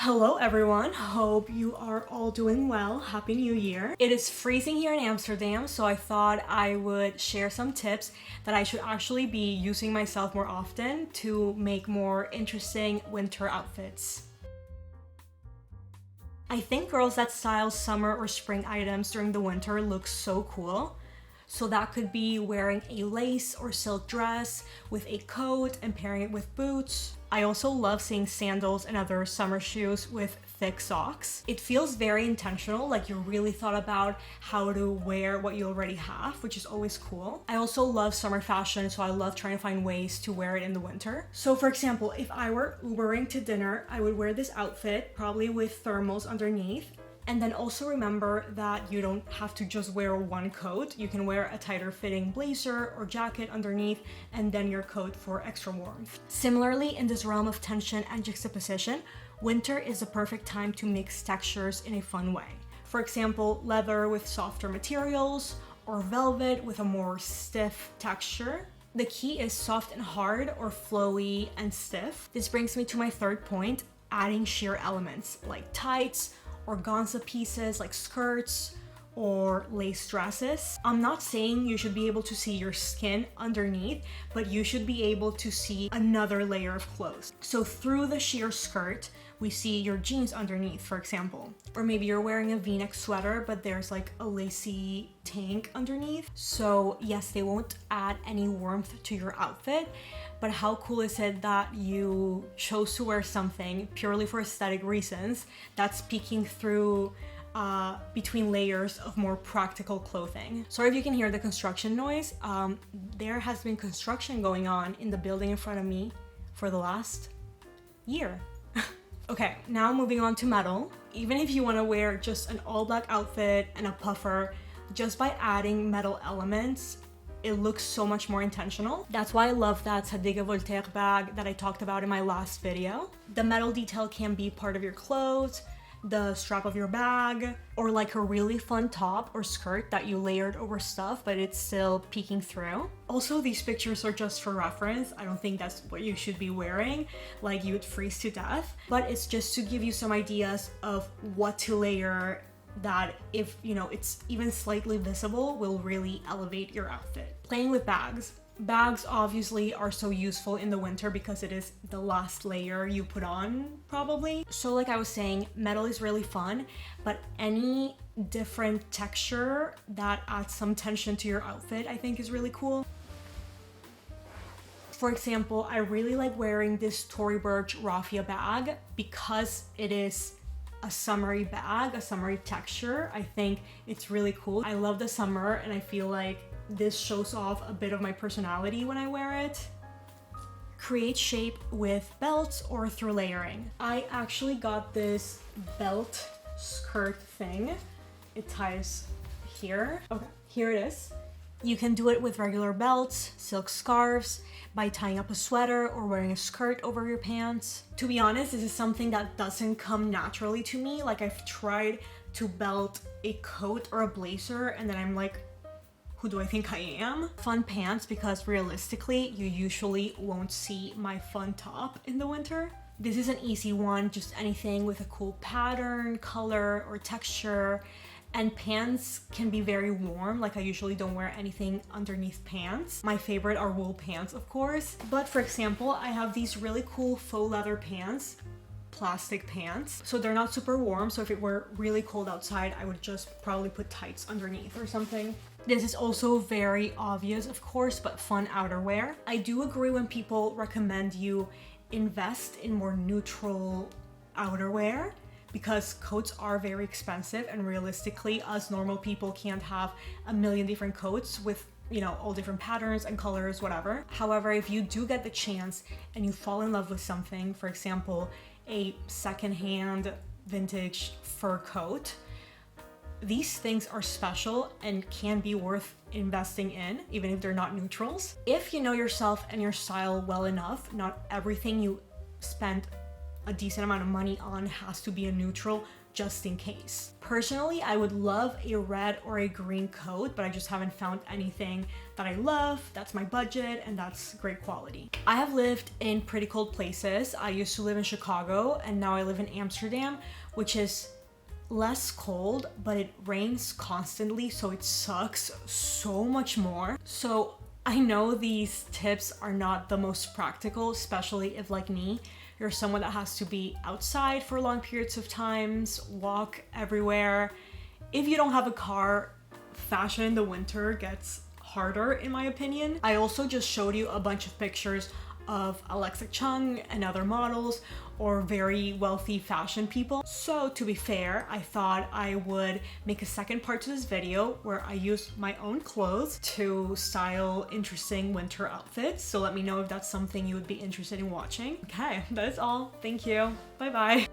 Hello everyone, hope you are all doing well. Happy New Year. It is freezing here in Amsterdam, so I thought I would share some tips that I should actually be using myself more often to make more interesting winter outfits. I think girls that style summer or spring items during the winter look so cool. So that could be wearing a lace or silk dress with a coat and pairing it with boots. I also love seeing sandals and other summer shoes with thick socks. It feels very intentional, like you really thought about how to wear what you already have, which is always cool. I also love summer fashion, so I love trying to find ways to wear it in the winter. So for example, if I were Ubering to dinner, I would wear this outfit, probably with thermals underneath. And then also remember that you don't have to just wear one coat. You can wear a tighter fitting blazer or jacket underneath and then your coat for extra warmth. Similarly, in this realm of tension and juxtaposition, winter is the perfect time to mix textures in a fun way. For example, leather with softer materials or velvet with a more stiff texture. The key is soft and hard or flowy and stiff. This brings me to my third point, adding sheer elements like tights, organza pieces like skirts or lace dresses. I'm not saying you should be able to see your skin underneath, but you should be able to see another layer of clothes. So through the sheer skirt, we see your jeans underneath, for example. Or maybe you're wearing a v-neck sweater, but there's like a lacy tank underneath. So yes, they won't add any warmth to your outfit, but how cool is it that you chose to wear something purely for aesthetic reasons that's peeking through between layers of more practical clothing. Sorry if you can hear the construction noise. There has been construction going on in the building in front of me for the last year. Okay, now moving on to metal. Even if you want to wear just an all black outfit and a puffer, just by adding metal elements, it looks so much more intentional. That's why I love that Zadig Voltaire bag that I talked about in my last video. The metal detail can be part of your clothes, the strap of your bag, or like a really fun top or skirt that you layered over stuff, but it's still peeking through. Also, these pictures are just for reference. I don't think that's what you should be wearing, like you would freeze to death, but it's just to give you some ideas of what to layer that, if you know it's even slightly visible, will really elevate your outfit. Playing with bags. Bags obviously are so useful in the winter because it is the last layer you put on, probably. So like I was saying, metal is really fun, but any different texture that adds some tension to your outfit I think is really cool. For example, I really like wearing this Tory Burch raffia bag because it is a summery bag, a summery texture. I think it's really cool. I love the summer and I feel like this shows off a bit of my personality when I wear it. Create shape with belts or through layering. I actually got this belt skirt thing. It ties here. Okay, here it is. You can do it with regular belts, silk scarves, by tying up a sweater or wearing a skirt over your pants. To be honest, this is something that doesn't come naturally to me. Like I've tried to belt a coat or a blazer and then I'm like, who do I think I am? Fun pants, because realistically, you usually won't see my fun top in the winter. This is an easy one, just anything with a cool pattern, color, or texture. And pants can be very warm, like I usually don't wear anything underneath pants. My favorite are wool pants, of course. But for example, I have these really cool faux leather pants, plastic pants. So they're not super warm, so if it were really cold outside, I would just probably put tights underneath or something. This is also very obvious, of course, but fun outerwear. I do agree when people recommend you invest in more neutral outerwear because coats are very expensive and realistically, us normal people can't have a million different coats with, you know, all different patterns and colors, whatever. However, if you do get the chance and you fall in love with something, for example, a secondhand vintage fur coat, these things are special and can be worth investing in, even if they're not neutrals. If you know yourself and your style well enough, not everything you spend a decent amount of money on has to be a neutral just in case. Personally, I would love a red or a green coat, but I just haven't found anything that I love, that's my budget, and that's great quality. I have lived in pretty cold places. I used to live in Chicago and now I live in Amsterdam, which is less cold, but it rains constantly, so it sucks so much more. So I know these tips are not the most practical, especially if, like me, you're someone that has to be outside for long periods of times, walk everywhere. If you don't have a car, fashion in the winter gets harder in my opinion. I also just showed you a bunch of pictures of Alexa Chung and other models or very wealthy fashion people. So to be fair, I thought I would make a second part to this video where I use my own clothes to style interesting winter outfits. So let me know if that's something you would be interested in watching. Okay, that is all. Thank you. Bye bye.